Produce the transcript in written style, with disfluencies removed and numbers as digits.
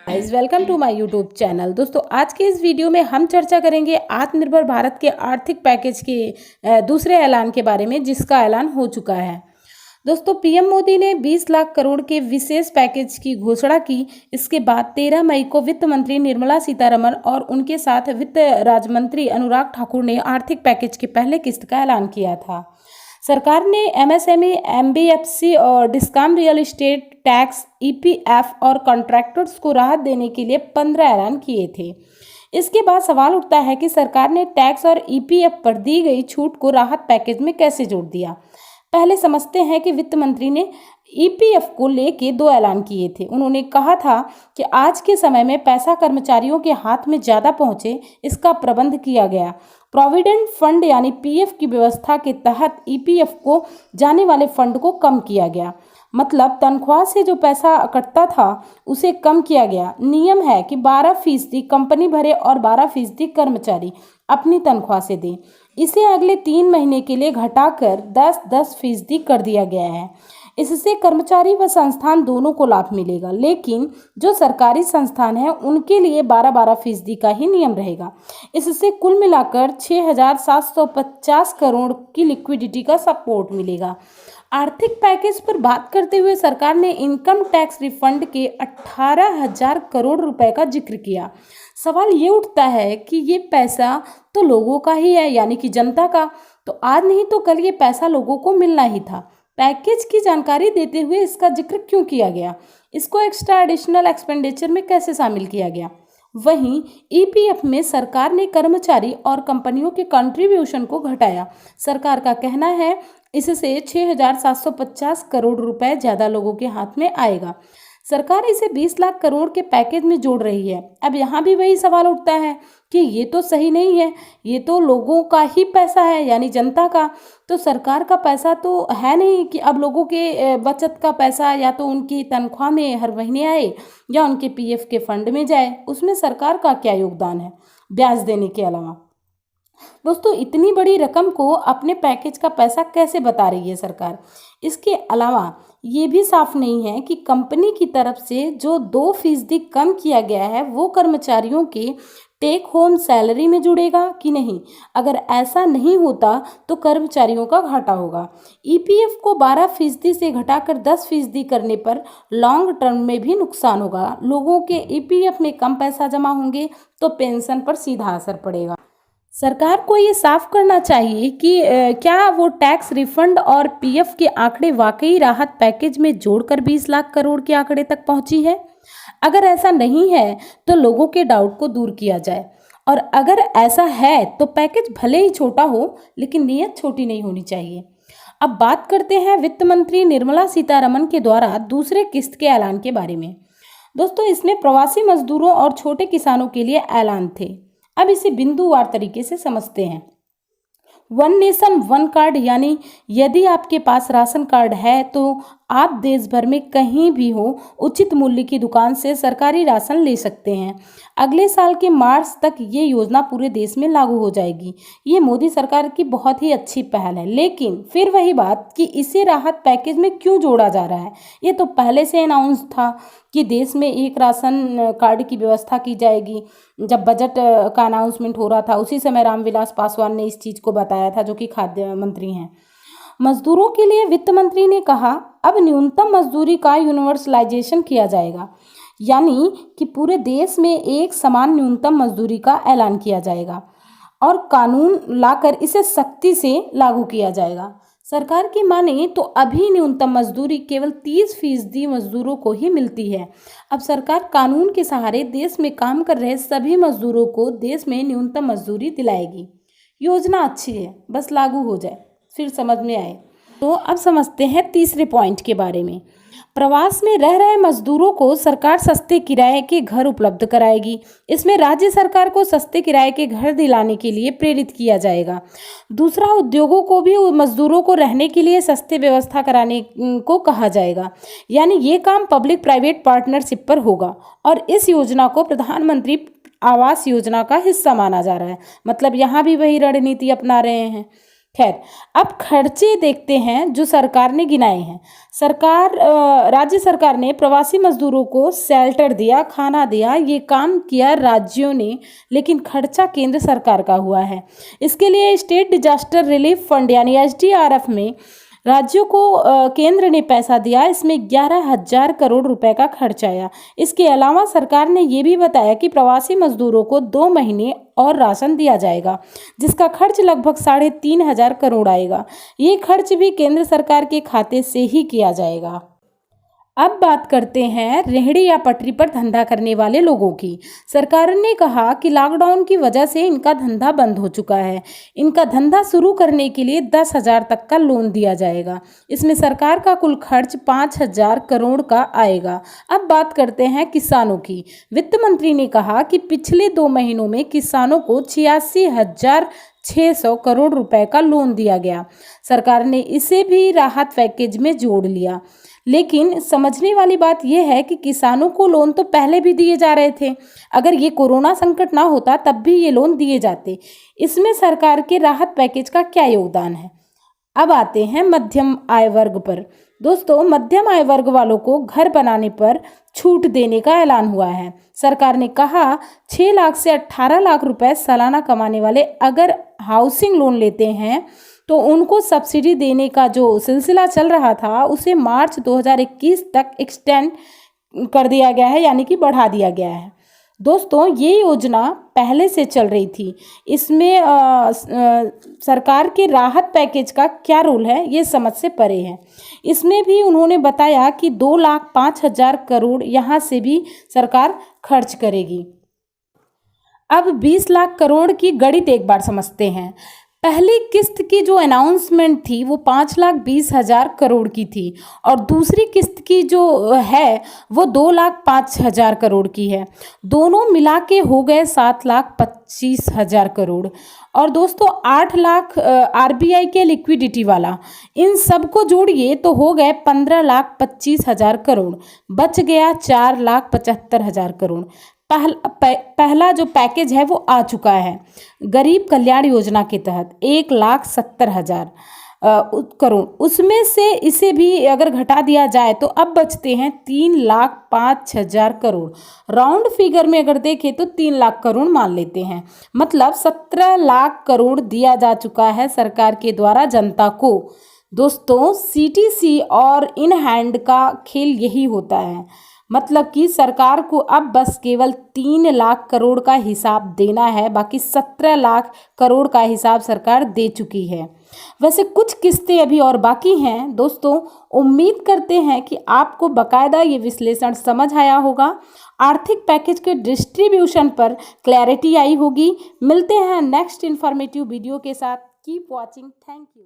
Guys, welcome to my YouTube channel. दोस्तों, आज के इस वीडियो में हम चर्चा करेंगे आत्मनिर्भर भारत के आर्थिक पैकेज के दूसरे ऐलान के बारे में, जिसका ऐलान हो चुका है। दोस्तों, पीएम मोदी ने 20 लाख करोड़ के विशेष पैकेज की घोषणा की। इसके बाद 13 मई को वित्त मंत्री निर्मला सीतारमण और उनके साथ वित्त राज्य मंत्री अनुराग ठाकुर ने आर्थिक पैकेज की पहले किस्त का ऐलान किया था। सरकार ने एमएसएमई, एमबीएफसी और discom real estate tax, EPF और कॉन्ट्रैक्टर्स को राहत देने के लिए 15 ऐलान किए थे। इसके बाद सवाल उठता है कि सरकार ने टैक्स और ईपीएफ पर दी गई छूट को राहत पैकेज में कैसे जोड़ दिया। पहले समझते हैं कि वित्त मंत्री ने ईपीएफ को लेके 2 ऐलान किए थे। उन्होंने कहा था कि आज के समय में पैसा कर्मचारियों के हाथ में ज़्यादा पहुंचे, इसका प्रबंध किया गया। प्रोविडेंट फंड यानी पीएफ की व्यवस्था के तहत ईपीएफ को जाने वाले फंड को कम किया गया। मतलब तनख्वाह से जो पैसा कटता था उसे कम किया गया। नियम है कि 12% कंपनी भरे और 12% कर्मचारी अपनी तनख्वाह से दें। इसे अगले 3 महीने के लिए घटाकर 10-10% कर दिया गया है। इससे कर्मचारी व संस्थान दोनों को लाभ मिलेगा, लेकिन जो सरकारी संस्थान है उनके लिए 12-12% का ही नियम रहेगा। इससे कुल मिलाकर 6,750 करोड़ की लिक्विडिटी का सपोर्ट मिलेगा। आर्थिक पैकेज पर बात करते हुए सरकार ने इनकम टैक्स रिफंड के 18,000 करोड़ रुपए का जिक्र किया। सवाल ये उठता है कि ये पैसा तो लोगों का ही है, यानी कि जनता का, तो आज नहीं तो कल ये पैसा लोगों को मिलना ही था। पैकेज की जानकारी देते हुए इसका जिक्र क्यों किया गया? इसको एक्स्ट्रा एडिशनल एक्सपेंडिचर में कैसे शामिल किया गया? वहीं ईपीएफ में सरकार ने कर्मचारी और कंपनियों के कंट्रीब्यूशन को घटाया। सरकार का कहना है इससे 6,750 करोड़ रुपए ज़्यादा लोगों के हाथ में आएगा। सरकार इसे 20 लाख करोड़ के पैकेज में जोड़ रही है। अब यहाँ भी वही सवाल उठता है कि ये तो सही नहीं है, ये तो लोगों का ही पैसा है, यानी जनता का। तो सरकार का पैसा तो है नहीं कि अब लोगों के बचत का पैसा या तो उनकी तनख्वाह में हर महीने आए या उनके पीएफ के फंड में जाए। उसमें सरकार का क्या योगदान है ब्याज देने के अलावा? दोस्तों, इतनी बड़ी रकम को अपने पैकेज का पैसा कैसे बता रही है सरकार? इसके अलावा ये भी साफ नहीं है कि कंपनी की तरफ से जो 2% कम किया गया है वो कर्मचारियों के टेक होम सैलरी में जुड़ेगा कि नहीं। अगर ऐसा नहीं होता तो कर्मचारियों का घाटा होगा। ईपीएफ को 12% से घटाकर 10% करने पर लॉन्ग टर्म में भी नुकसान होगा। लोगों के ईपीएफ में कम पैसा जमा होंगे तो पेंशन पर सीधा असर पड़ेगा। सरकार को ये साफ करना चाहिए कि क्या वो टैक्स रिफंड और पीएफ के आंकड़े वाकई राहत पैकेज में जोड़कर 20 लाख करोड़ के आंकड़े तक पहुंची है। अगर ऐसा नहीं है तो लोगों के डाउट को दूर किया जाए, और अगर ऐसा है तो पैकेज भले ही छोटा हो लेकिन नीयत छोटी नहीं होनी चाहिए। अब बात करते हैं वित्त मंत्री निर्मला सीतारमण के द्वारा दूसरे किस्त के ऐलान के बारे में। दोस्तों, इसमें प्रवासी मजदूरों और छोटे किसानों के लिए ऐलान थे। अब इसे बिंदुवार तरीके से समझते हैं। 1 नेशन 1 कार्ड, यानी यदि आपके पास राशन कार्ड है तो आप देश भर में कहीं भी हो उचित मूल्य की दुकान से सरकारी राशन ले सकते हैं। अगले साल के मार्च तक ये योजना पूरे देश में लागू हो जाएगी। ये मोदी सरकार की बहुत ही अच्छी पहल है, लेकिन फिर वही बात कि इसे राहत पैकेज में क्यों जोड़ा जा रहा है? ये तो पहले से अनाउंस था कि देश में एक राशन कार्ड की व्यवस्था की जाएगी। जब बजट का अनाउंसमेंट हो रहा था उसी समय रामविलास पासवान ने इस चीज़ को बताया था, जो कि खाद्य मंत्री हैं। मजदूरों के लिए वित्त मंत्री ने कहा अब न्यूनतम मजदूरी का यूनिवर्सलाइजेशन किया जाएगा, यानी कि पूरे देश में एक समान न्यूनतम मजदूरी का ऐलान किया जाएगा और कानून लाकर इसे सख्ती से लागू किया जाएगा। सरकार की माने तो अभी न्यूनतम मजदूरी केवल 30% मजदूरों को ही मिलती है। अब सरकार कानून के सहारे देश में काम कर रहे सभी मजदूरों को देश में न्यूनतम मजदूरी दिलाएगी। योजना अच्छी है, बस लागू हो जाए फिर समझ में आए। तो अब समझते हैं तीसरे पॉइंट के बारे में। प्रवास में रह रहे मजदूरों को सरकार सस्ते किराए के घर उपलब्ध कराएगी। इसमें राज्य सरकार को सस्ते किराए के घर दिलाने के लिए प्रेरित किया जाएगा। दूसरा, उद्योगों को भी मजदूरों को रहने के लिए सस्ते व्यवस्था कराने को कहा जाएगा, यानी ये काम पब्लिक प्राइवेट पार्टनरशिप पर होगा और इस योजना को प्रधानमंत्री आवास योजना का हिस्सा माना जा रहा है। मतलब यहाँ भी वही रणनीति अपना रहे हैं। खैर, अब खर्चे देखते हैं जो सरकार ने गिनाए हैं। राज्य सरकार ने प्रवासी मजदूरों को शेल्टर दिया, खाना दिया, ये काम किया राज्यों ने, लेकिन खर्चा केंद्र सरकार का हुआ है। इसके लिए स्टेट डिजास्टर रिलीफ फंड यानी SDRF में राज्यों को केंद्र ने पैसा दिया। इसमें 11,000 करोड़ रुपए का खर्च आया। इसके अलावा सरकार ने ये भी बताया कि प्रवासी मजदूरों को 2 महीने और राशन दिया जाएगा, जिसका खर्च लगभग 3,500 करोड़ आएगा। ये खर्च भी केंद्र सरकार के खाते से ही किया जाएगा। अब बात करते हैं रेहड़ी या पटरी पर धंधा करने वाले लोगों की। सरकार ने कहा कि लॉकडाउन की वजह से इनका धंधा बंद हो चुका है। इनका धंधा शुरू करने के लिए 10,000 तक का लोन दिया जाएगा। इसमें सरकार का कुल खर्च 5,000 करोड़ का आएगा। अब बात करते हैं किसानों की। वित्त मंत्री ने कहा कि पिछले 2 महीनों में किसानों को 86,600 करोड़ रुपए का लोन दिया गया। सरकार ने इसे भी राहत पैकेज में जोड़ लिया। लेकिन समझने वाली बात यह है कि किसानों को लोन तो पहले भी दिए जा रहे थे। अगर ये कोरोना संकट ना होता तब भी ये लोन दिए जाते। इसमें सरकार के राहत पैकेज का क्या योगदान है? अब आते हैं मध्यम आय वर्ग पर। दोस्तों, मध्यम आय वर्ग वालों को घर बनाने पर छूट देने का ऐलान हुआ है। सरकार ने कहा 6 लाख से 18 लाख रुपए सालाना कमाने वाले अगर हाउसिंग लोन लेते हैं तो उनको सब्सिडी देने का जो सिलसिला चल रहा था उसे मार्च 2021 तक एक्सटेंड कर दिया गया है, यानी कि बढ़ा दिया गया है। दोस्तों, ये योजना पहले से चल रही थी। इसमें सरकार के राहत पैकेज का क्या रोल है ये समझ से परे है। इसमें भी उन्होंने बताया कि 2,05,000 करोड़ यहाँ से भी सरकार खर्च करेगी। अब 20 लाख करोड़ की गणित एक बार समझते हैं। पहली किस्त की जो अनाउंसमेंट थी वो 5,20,000 करोड़ की थी और दूसरी किस्त की जो है वो 2,05,000 करोड़ की है। दोनों मिला के हो गए 7,25,000 करोड़। और दोस्तों 8 लाख RBI के लिक्विडिटी वाला, इन सबको जोड़िए तो हो गए 15,25,000 करोड़। बच गया 4,75,000 करोड़। पहला जो पैकेज है वो आ चुका है गरीब कल्याण योजना के तहत 1,70,000 करोड़। उसमें से इसे भी अगर घटा दिया जाए तो अब बचते हैं 3,05,000 करोड़। राउंड फिगर में अगर देखें तो 3 लाख करोड़ मान लेते हैं। मतलब 17 लाख करोड़ दिया जा चुका है सरकार के द्वारा जनता को। दोस्तों, CTC और इन हैंड का खेल यही होता है। मतलब कि सरकार को अब बस केवल 3 लाख करोड़ का हिसाब देना है, बाकी 17 लाख करोड़ का हिसाब सरकार दे चुकी है। वैसे कुछ किस्तें अभी और बाकी हैं। दोस्तों, उम्मीद करते हैं कि आपको बकायदा ये विश्लेषण समझ आया होगा। आर्थिक पैकेज के डिस्ट्रीब्यूशन पर क्लैरिटी आई होगी। मिलते हैं नेक्स्ट इन्फॉर्मेटिव वीडियो के साथ। Keep watching. Thank you.